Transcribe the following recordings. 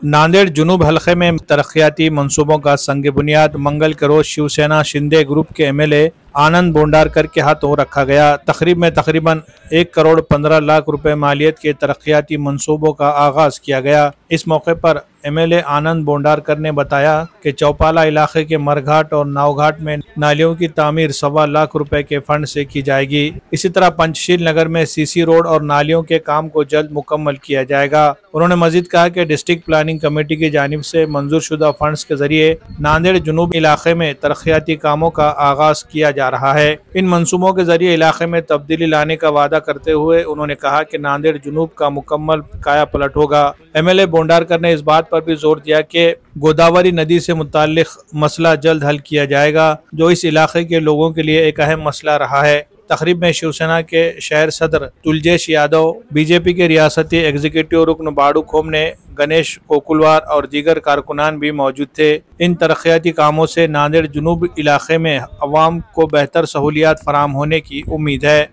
नांदेड़ जुनूब हलके में तरक्याती मंसूबों का संग बुनियाद मंगल के रोज शिवसेना शिंदे ग्रुप के एमएलए आनंद बोंडारकर के हाथों रखा गया। तकरीब में तकरीबन 1,15,00,000 रुपए मालियत के तरक्याती मंसूबों का आगाज किया गया। इस मौके पर एमएलए आनंद बोंडारकर ने बताया कि चौपाला इलाके के मरघाट और नावघाट में नालियों की तामीर 1.25 लाख रुपए के फंड से की जाएगी। इसी तरह पंचशील नगर में सीसी रोड और नालियों के काम को जल्द मुकम्मल किया जाएगा। उन्होंने मजीद कहा कि डिस्ट्रिक्ट प्लानिंग कमेटी की जानिब से मंजूर शुदा फंड्स के जरिए नांदेड़ जुनूब इलाके में तरक्याती कामों का आगाज किया जा रहा है। इन मंसूबों के जरिए इलाके में तब्दीली लाने का वादा करते हुए उन्होंने कहा कि नांदेड़ जुनूब का मुकम्मल काया पलट होगा। एमएलए बोंडारकर ने इस बात पर भी जोर दिया कि गोदावरी नदी से मुताल्लिक मसला जल्द हल किया जाएगा, जो इस इलाके के लोगों के लिए एक अहम मसला रहा है। तकरीब में शिवसेना के शहर सदर तुलजेश यादव, बीजेपी के रियासती एग्जीक्यूटिव रुकन बाड़ू खोम ने, गणेश कोकुलवार और दीगर कारकुनान भी मौजूद थे। इन तरक्याती कामों से नांदेड़ जुनूब इलाके में अवाम को बेहतर सहूलियात फराम होने की उम्मीद है।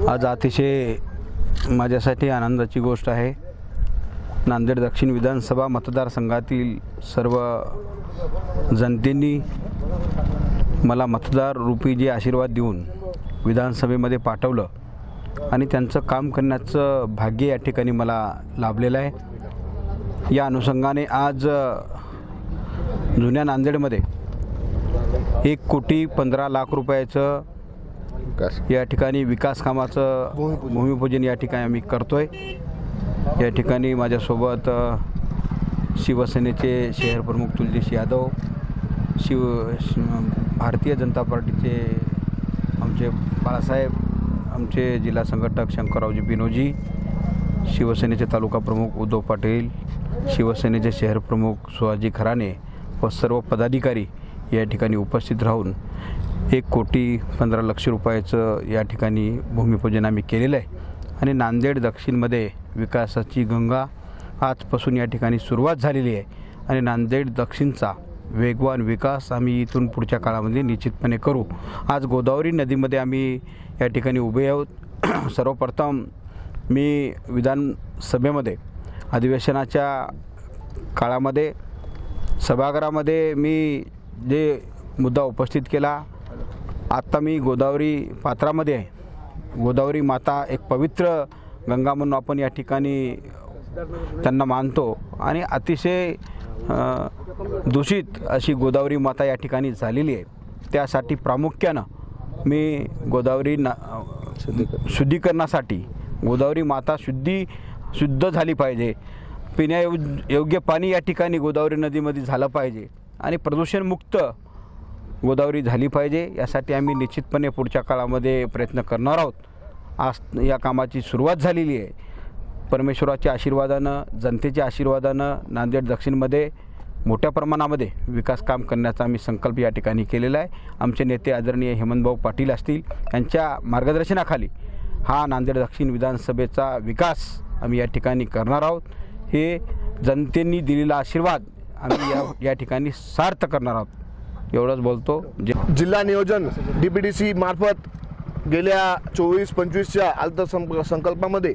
आज अतिशय माझ्यासाठी आनंदाची गोष्ट आहे। नांदेड दक्षिण विधानसभा मतदारसंघातील सर्व जनतेने मला मतदार रूपी जे आशीर्वाद देऊन विधानसभेमध्ये पाठवलं आणि त्यांचं काम करण्याचं भाग्य या ठिकाणी मला लाभलेलं आहे। या अनुषंगाने आज जुन्या नांदेडमध्ये 1,15,00,000 रुपयाचं या ठिकाणी विकास कामाचं भूमिपूजन या ठिकाणी आम्ही करतोय। या ठिकाणी माझ्यासोबत शिवसेनेचे शहर प्रमुख तुलजेश यादव, भारतीय जनता पार्टीचे आमचे बाळासाहेब, आमचे जिल्हा संघटक शंकररावजी बिनोजी, शिवसेनेचे तालुका प्रमुख उद्धव पाटील, शिवसेनेचे शहर प्रमुख सुहाजी खराणे व सर्व पदाधिकारी या ठिकाणी उपस्थित राहून 1,15,00,000 रुपयाचं या ठिकाणी भूमिपूजन आम्ही केलेलं आहे। आणि नांदेड दक्षिणमध्ये विकासाची गंगा आजपासून या ठिकाणी सुरुवात झालेली आहे आणि नांदेड दक्षिणचा वेगवान विकास आम्ही इथून पुढच्या काळामध्ये निश्चितपणे करू। आज गोदावरी नदीमध्ये आम्ही या ठिकाणी उभे आहोत। सर्वप्रथम मी विधानसभेमध्ये अधिवेशनाच्या काळामध्ये सभागृहामध्ये मी जे मुद्दा उपस्थित केला, आता मी गोदावरी पात्रामध्ये आहे। गोदावरी माता एक पवित्र गंगा म्हणून आपण या ठिकाणी त्यांना मानतो आणि अतिशय दूषित अशी गोदावरी माता या ठिकाणी झालेली आहे। त्यासाठी प्रामुख्यानं मी गोदावरी शुद्धीकरणासाठी गोदावरी माता शुद्ध झाली पाहिजे, पिण्यायोग्य पाणी या ठिकाणी गोदावरी नदीमध्ये झालं पाहिजे आणि प्रदूषणमुक्त गोदावरी झाली पाहिजे। यासाठी आम्ही निश्चितपणे पुढच्या काळामध्ये प्रयत्न करणार आहोत। आज या कामाची सुरुवात झालेली आहे। परमेश्वराच्या आशीर्वादानं, जनतेच्या आशीर्वादानं नांदेड दक्षिणमध्ये मोठ्या प्रमाणामध्ये विकास काम करण्याचा आम्ही संकल्प या ठिकाणी केलेला आहे। आमचे नेते आदरणीय हेमंतभाऊ पाटील असतील, यांच्या मार्गदर्शनाखाली हा नांदेड दक्षिण विधानसभेचा विकास आम्ही या ठिकाणी करणार आहोत। हे जनतेने दिलेला आशीर्वाद आम्ही या ठिकाणी सार्थ करणार आहोत। एवढंच बोलतो। जिल्हा नियोजन डीपीडीसी मार्फत गेल्या 24-25च्या अर्थसंकल्पामध्ये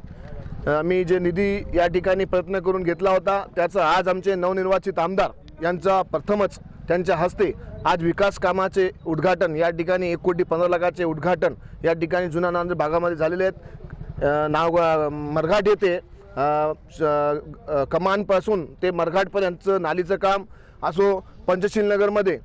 आम्ही जे निधी या ठिकाणी प्रयत्न करून घेतला होता, त्याचं आज आमचे नवनिर्वाचित आमदार यांचा प्रथमच त्यांच्या हस्ते आज विकास कामाचे उद्घाटन या ठिकाणी 1,15,00,000चे उद्घाटन या ठिकाणी जुना नांदेड भागामध्ये झालेले आहेत। मरघाट येथे कमानपासून ते मरघाटपर्यंतचं नालीचं काम असो, पंचशील नगरमध्ये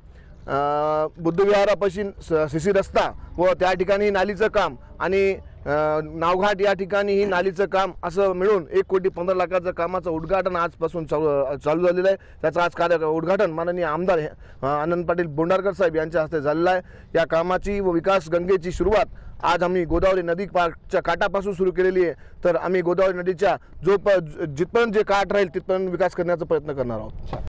बुद्धविहारापासून सीसी रस्ता व त्या ठिकाणी नालीचं काम आणि नावघाट या ठिकाणी ही नालीचं काम असं मिळून 1,15,00,000चं कामाचं उद्घाटन आजपासून चालू झालेलं आहे। त्याचं आज उद्घाटन माननीय आमदार आनंद पाटील बोंडारकर साहेब यांच्या हस्ते झालेलं आहे। या कामाची व विकास गंगेची सुरुवात आज आम्ही गोदावरी नदीच्या काठापासून सुरू केलेली आहे। तर आम्ही गोदावरी नदीच्या जिथपर्यंत जे काठ राहील तिथपर्यंत विकास करण्याचा प्रयत्न करणार आहोत।